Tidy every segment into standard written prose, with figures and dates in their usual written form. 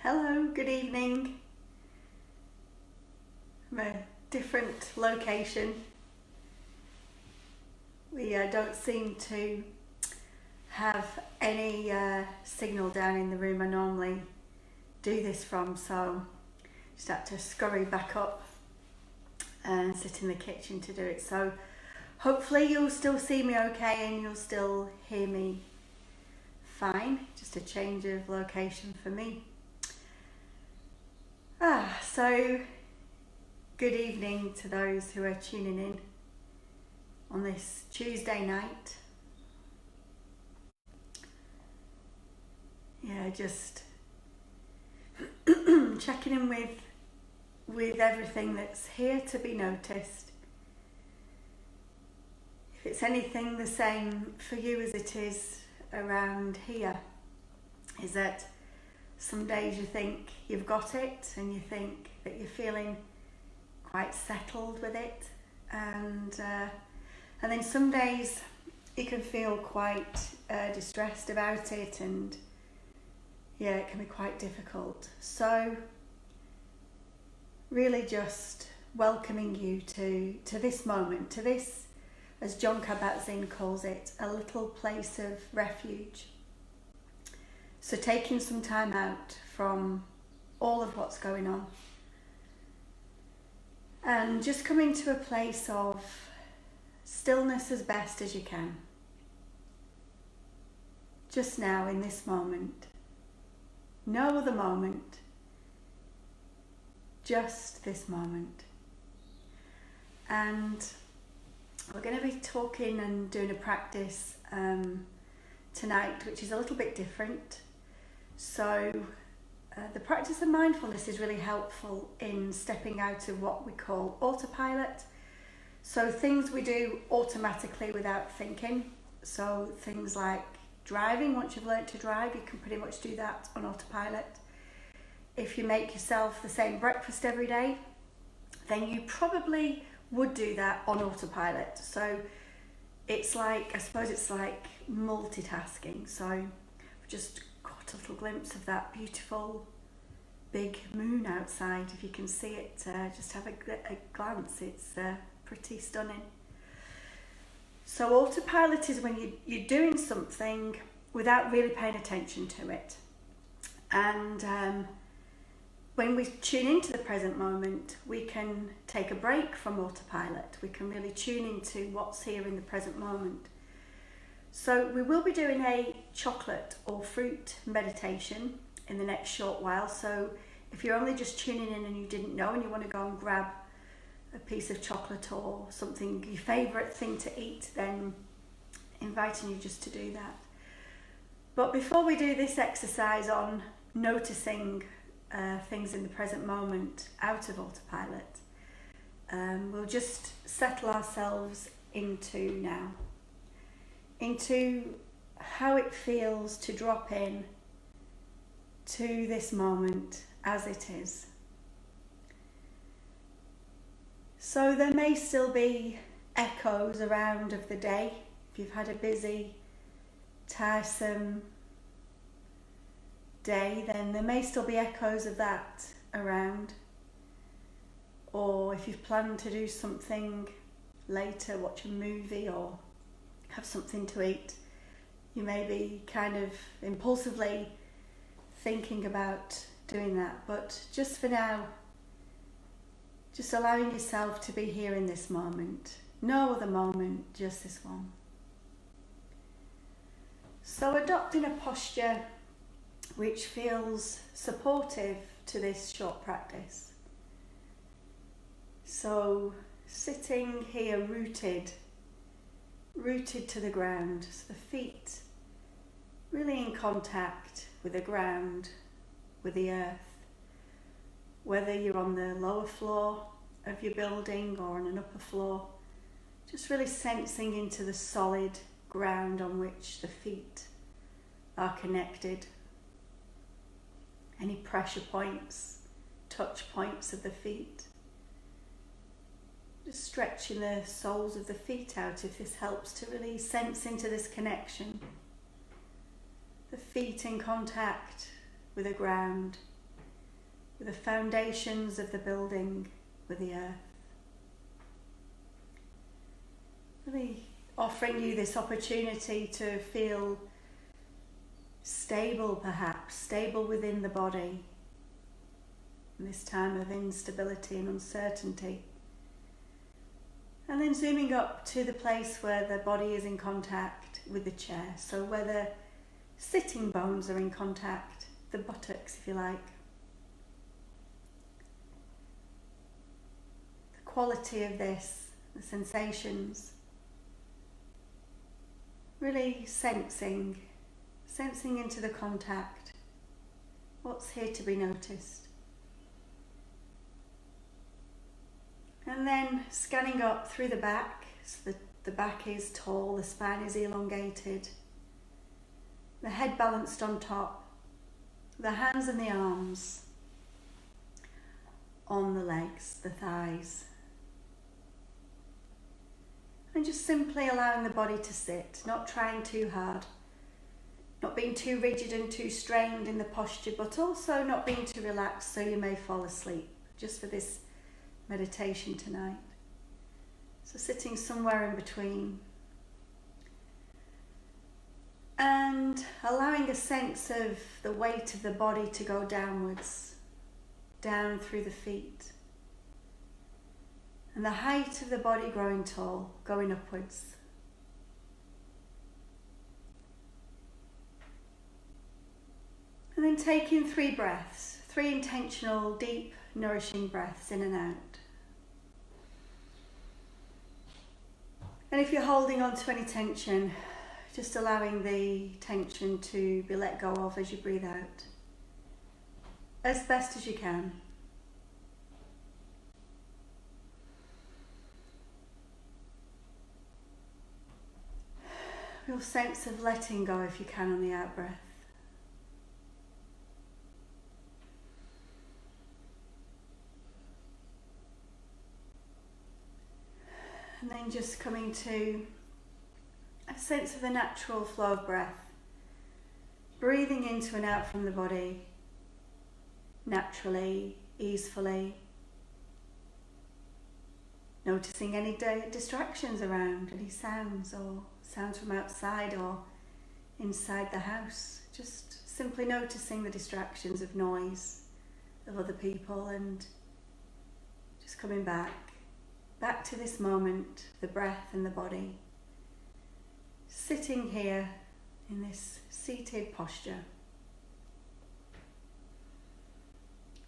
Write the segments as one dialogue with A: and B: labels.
A: Hello, good evening. From a different location. We don't seem to have any signal down in the room I normally do this from, so just had to scurry back up and sit in the kitchen to do it. So hopefully you'll still see me okay and you'll still hear me fine. Just a change of location for me. So good evening to those who are tuning in on this Tuesday night. Yeah, just checking in with everything that's here to be noticed. If it's anything the same for you as it is around here, is that some days you think you've got it and you think that you're feeling quite settled with it, and then some days you can feel quite distressed about it, and yeah, it can be quite difficult. So really just welcoming you to this moment, to this, as Jon Kabat-Zinn calls it, a little place of refuge. So taking some time out from all of what's going on and just coming to a place of stillness as best as you can. Just now in this moment. No other moment. Just this moment. And we're going to be talking and doing a practice tonight, which is a little bit different. So the practice of mindfulness is really helpful in stepping out of what we call autopilot. So things we do automatically without thinking. So things like driving, once you've learnt to drive, you can pretty much do that on autopilot. If you make yourself the same breakfast every day, then you probably would do that on autopilot. So it's like, I suppose it's like multitasking. So just got a little glimpse of that beautiful big moon outside. If you can see it, just have a glance. It's pretty stunning. So autopilot is when you're doing something without really paying attention to it. And when we tune into the present moment, we can take a break from autopilot. We can really tune into what's here in the present moment. So we will be doing a chocolate or fruit meditation in the next short while. So if you're only just tuning in and you didn't know and you want to go and grab a piece of chocolate or something, your favourite thing to eat, then inviting you just to do that. But before we do this exercise on noticing things in the present moment out of autopilot, we'll just settle ourselves into now, into how it feels to drop in to this moment as it is. So there may still be echoes around of the day. If you've had a busy, tiresome day, then there may still be echoes of that around. Or if you've planned to do something later, watch a movie or have something to eat, you may be kind of impulsively thinking about doing that. But just for now, just allowing yourself to be here in this moment. No other moment, just this one. So adopting a posture which feels supportive to this short practice. So sitting here rooted to the ground, so the feet really in contact with the ground, with the earth. Whether you're on the lower floor of your building or on an upper floor, just really sensing into the solid ground on which the feet are connected. Any pressure points, touch points of the feet. Just stretching the soles of the feet out if this helps to really sense into this connection. The feet in contact with the ground, with the foundations of the building with the earth. Really offering you this opportunity to feel stable, perhaps, stable within the body in this time of instability and uncertainty. And then zooming up to the place where the body is in contact with the chair, so where the sitting bones are in contact, the buttocks if you like. The quality of this, the sensations, really sensing into the contact, what's here to be noticed. And then scanning up through the back, so the back is tall, the spine is elongated, the head balanced on top, the hands and the arms on the legs, the thighs. And just simply allowing the body to sit, not trying too hard, not being too rigid and too strained in the posture, but also not being too relaxed so you may fall asleep, just for this meditation tonight. So sitting somewhere in between and allowing a sense of the weight of the body to go downwards, down through the feet, and the height of the body growing tall, going upwards. And then taking 3 breaths, 3 intentional, deep, nourishing breaths in and out. And if you're holding on to any tension, just allowing the tension to be let go of as you breathe out, as best as you can. Real sense of letting go if you can on the out breath. And then just coming to a sense of the natural flow of breath. Breathing into and out from the body, naturally, easefully. Noticing any distractions around, any sounds or sounds from outside or inside the house. Just simply noticing the distractions of noise, of other people, and just coming back to this moment, the breath and the body. Sitting here in this seated posture.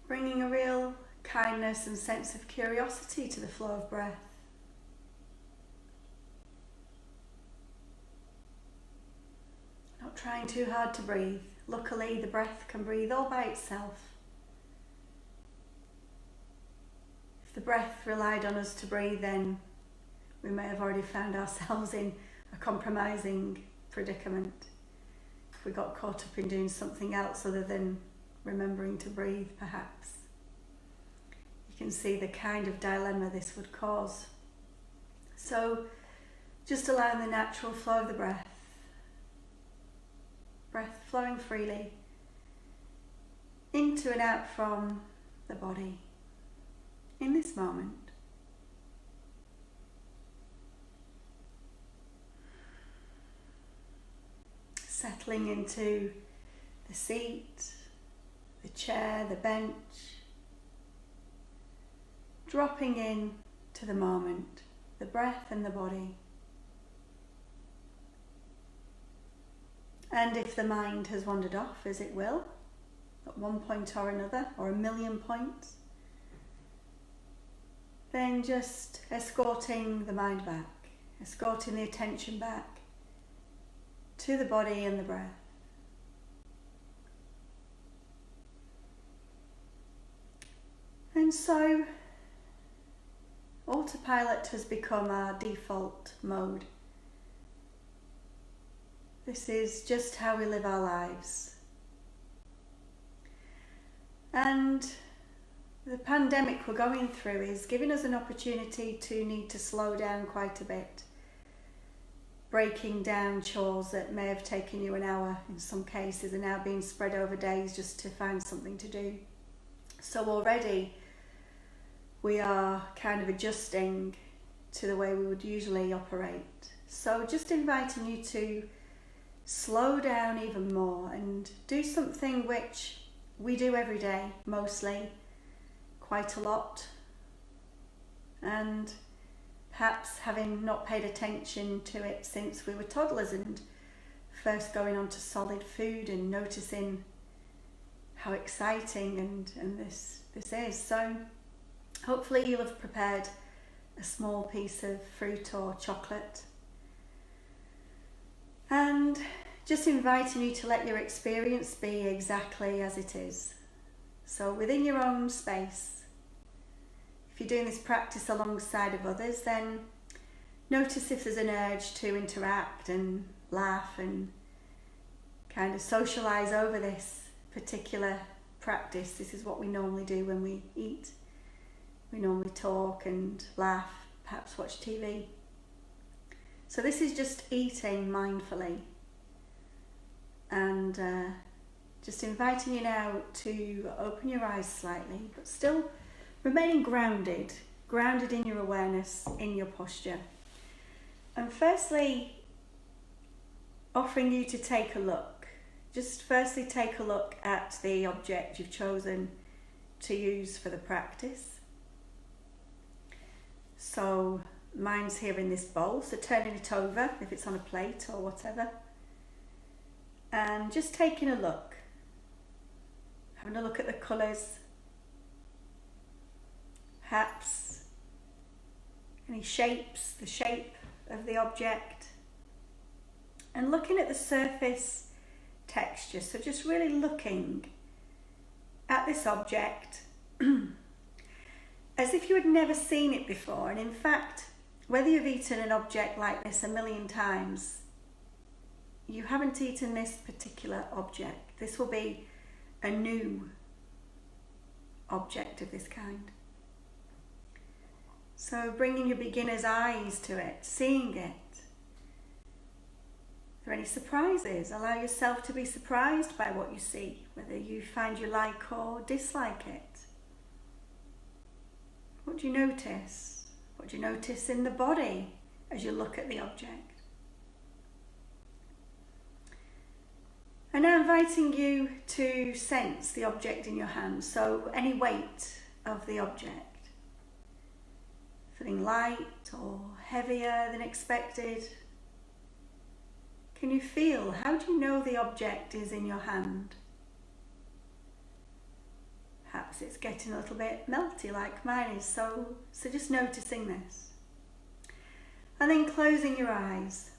A: Bringing a real kindness and sense of curiosity to the flow of breath. Not trying too hard to breathe. Luckily, the breath can breathe all by itself. If the breath relied on us to breathe, then we may have already found ourselves in a compromising predicament. If we got caught up in doing something else other than remembering to breathe, perhaps. You can see the kind of dilemma this would cause. So, just allowing the natural flow of the breath. Breath flowing freely into and out from the body in this moment. Settling into the seat, the chair, the bench. Dropping in to the moment, the breath and the body. And if the mind has wandered off, as it will, at one point or another, or a million points, then just escorting the mind back, escorting the attention back to the body and the breath. And so, autopilot has become our default mode. This is just how we live our lives. And the pandemic we're going through is giving us an opportunity to need to slow down quite a bit. Breaking down chores that may have taken you an hour in some cases are now being spread over days just to find something to do. So already we are kind of adjusting to the way we would usually operate. So just inviting you to slow down even more and do something which we do every day, mostly, quite a lot. And perhaps having not paid attention to it since we were toddlers and first going on to solid food and noticing how exciting and this is. So hopefully you'll have prepared a small piece of fruit or chocolate, and just inviting you to let your experience be exactly as it is. So within your own space, if you're doing this practice alongside of others, then notice if there's an urge to interact and laugh and kind of socialise over this particular practice. This is what we normally do when we eat. We normally talk and laugh, perhaps watch TV. So this is just eating mindfully, and just inviting you now to open your eyes slightly, but still remaining grounded in your awareness, in your posture. And firstly, offering you to take a look. Just firstly take a look at the object you've chosen to use for the practice. So mine's here in this bowl, so turning it over if it's on a plate or whatever. And just taking a look, having a look at the colours, perhaps any shapes, the shape of the object, and looking at the surface texture. So just really looking at this object as if you had never seen it before. And in fact, whether you've eaten an object like this a million times, you haven't eaten this particular object. This will be a new object of this kind. So bringing your beginner's eyes to it, seeing it. Are there any surprises? Allow yourself to be surprised by what you see, whether you find you like or dislike it. What do you notice? What do you notice in the body as you look at the object? And now inviting you to sense the object in your hand, so any weight of the object. Feeling light or heavier than expected? Can you feel? How do you know the object is in your hand? Perhaps it's getting a little bit melty like mine is, so just noticing this. And then closing your eyes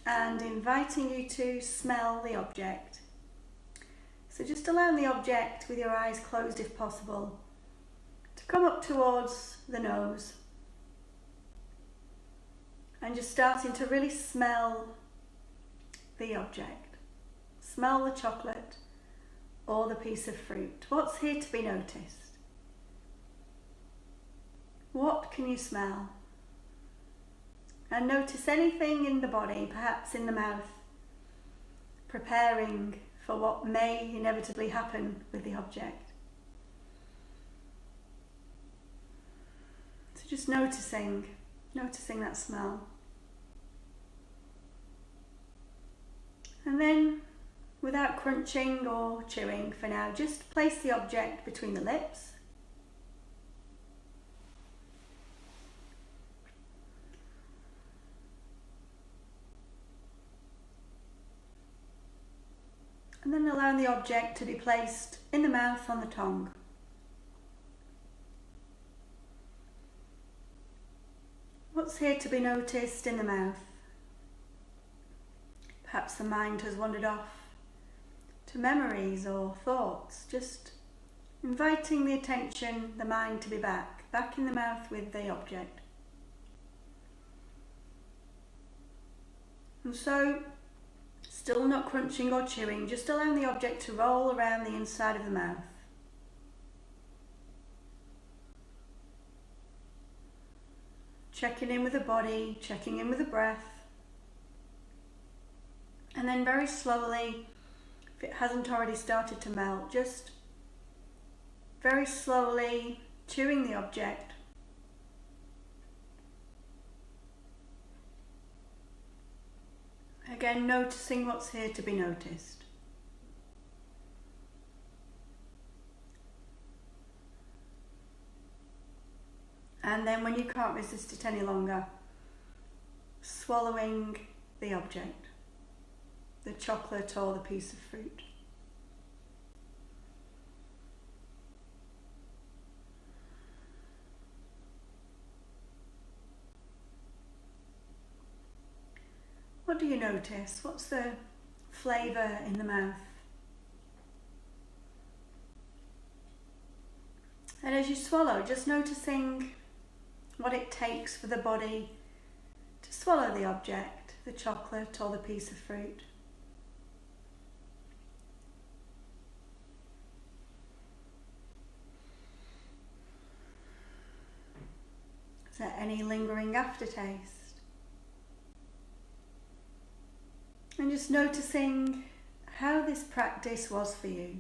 A: and inviting you to smell the object. So just allowing the object with your eyes closed if possible to come up towards the nose, and just starting to really smell the object. Smell the chocolate or the piece of fruit. What's here to be noticed? What can you smell? And notice anything in the body, perhaps in the mouth, preparing for what may inevitably happen with the object. So just noticing that smell. And then, without crunching or chewing for now, just place the object between the lips. And then allowing the object to be placed in the mouth on the tongue. What's here to be noticed in the mouth? Perhaps the mind has wandered off to memories or thoughts, just inviting the attention, the mind to be back in the mouth with the object. And so, still not crunching or chewing, just allowing the object to roll around the inside of the mouth. Checking in with the body, checking in with the breath. And then very slowly, if it hasn't already started to melt, just very slowly chewing the object. Again, noticing what's here to be noticed. And then when you can't resist it any longer, swallowing the object, the chocolate or the piece of fruit. What do you notice? What's the flavour in the mouth? And as you swallow, just noticing what it takes for the body to swallow the object, the chocolate or the piece of fruit. Is there any lingering aftertaste? And just noticing how this practice was for you.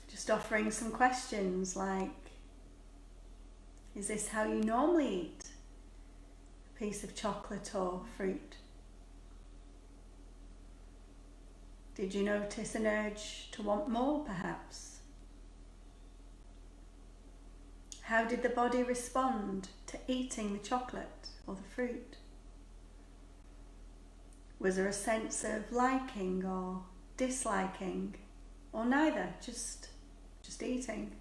A: Just offering some questions like, is this how you normally eat a piece of chocolate or fruit? Did you notice an urge to want more, perhaps? How did the body respond to eating the chocolate or the fruit? Was there a sense of liking or disliking, or neither, just eating?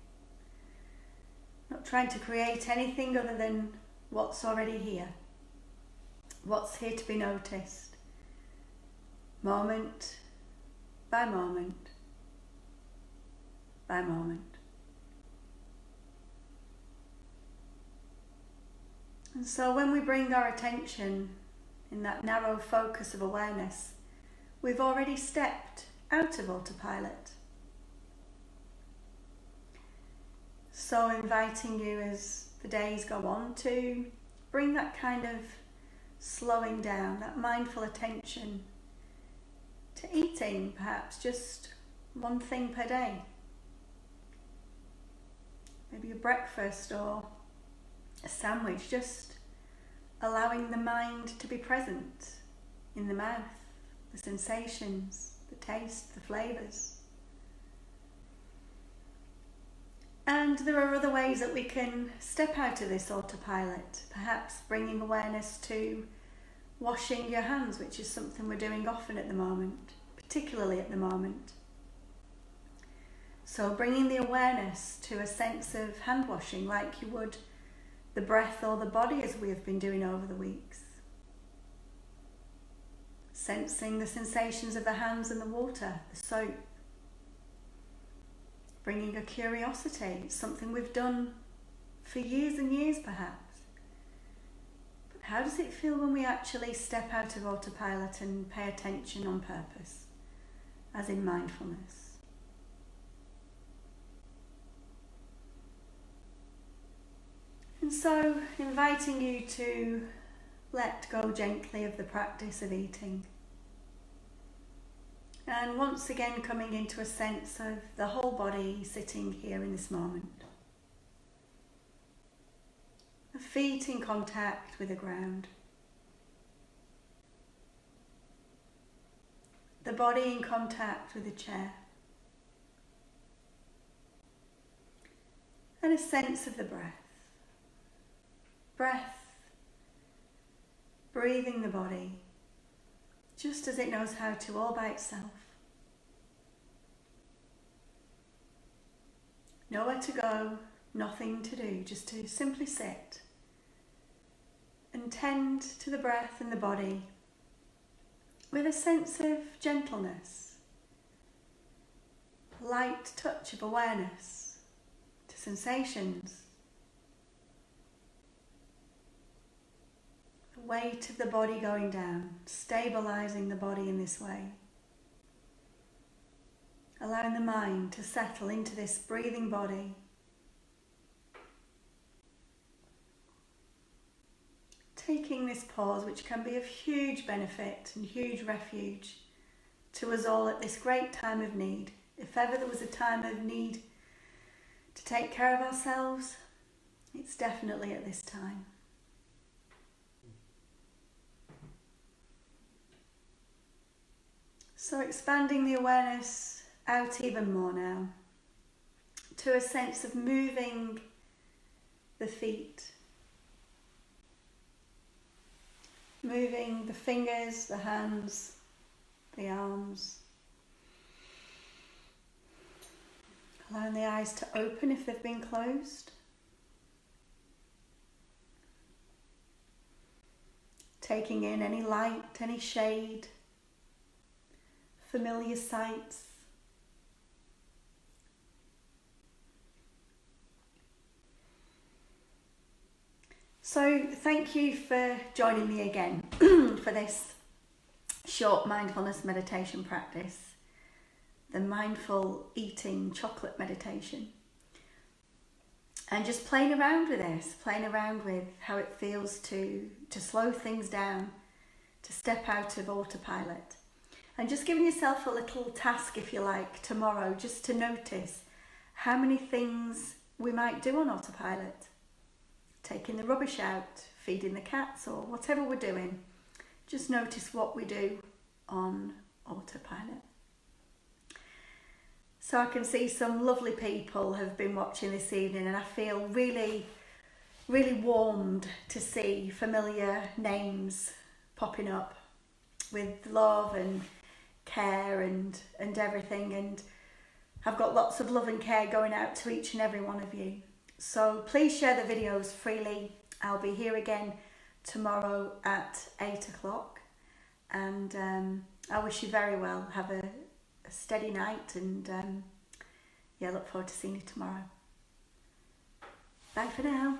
A: Not trying to create anything other than what's already here, what's here to be noticed, moment by moment by moment. And so when we bring our attention in that narrow focus of awareness, we've already stepped out of autopilot. So inviting you as the days go on to bring that kind of slowing down, that mindful attention to eating perhaps just one thing per day. Maybe a breakfast or a sandwich, just allowing the mind to be present in the mouth, the sensations, the taste, the flavours. And there are other ways that we can step out of this autopilot, perhaps bringing awareness to washing your hands, which is something we're doing often at the moment, particularly at the moment. So bringing the awareness to a sense of hand washing like you would the breath or the body, as we have been doing over the weeks. Sensing the sensations of the hands and the water, the soap. Bringing a curiosity, it's something we've done for years and years perhaps. But how does it feel when we actually step out of autopilot and pay attention on purpose, as in mindfulness? And so, inviting you to let go gently of the practice of eating. And once again coming into a sense of the whole body sitting here in this moment. The feet in contact with the ground. The body in contact with the chair. And a sense of the breath. Breath, breathing the body, just as it knows how to, all by itself. Nowhere to go, nothing to do, just to simply sit and tend to the breath and the body with a sense of gentleness, light touch of awareness to sensations. Weight of the body going down, stabilizing the body in this way. Allowing the mind to settle into this breathing body. Taking this pause, which can be of huge benefit and huge refuge to us all at this great time of need. If ever there was a time of need to take care of ourselves, it's definitely at this time. So expanding the awareness out even more now to a sense of moving the feet, moving the fingers, the hands, the arms, allowing the eyes to open if they've been closed, taking in any light, any shade, familiar sights. So thank you for joining me again for this short mindfulness meditation practice, the mindful eating chocolate meditation. And just playing around with this, playing around with how it feels to slow things down, to step out of autopilot. And just giving yourself a little task, if you like, tomorrow, just to notice how many things we might do on autopilot. Taking the rubbish out, feeding the cats, or whatever we're doing. Just notice what we do on autopilot. So I can see some lovely people have been watching this evening, and I feel really, really warmed to see familiar names popping up with love and care and everything. And I've got lots of love and care going out to each and every one of you. So please share the videos freely. I'll be here again tomorrow at 8 o'clock. And I wish you very well. Have a steady night, and yeah, look forward to seeing you tomorrow. Bye for now.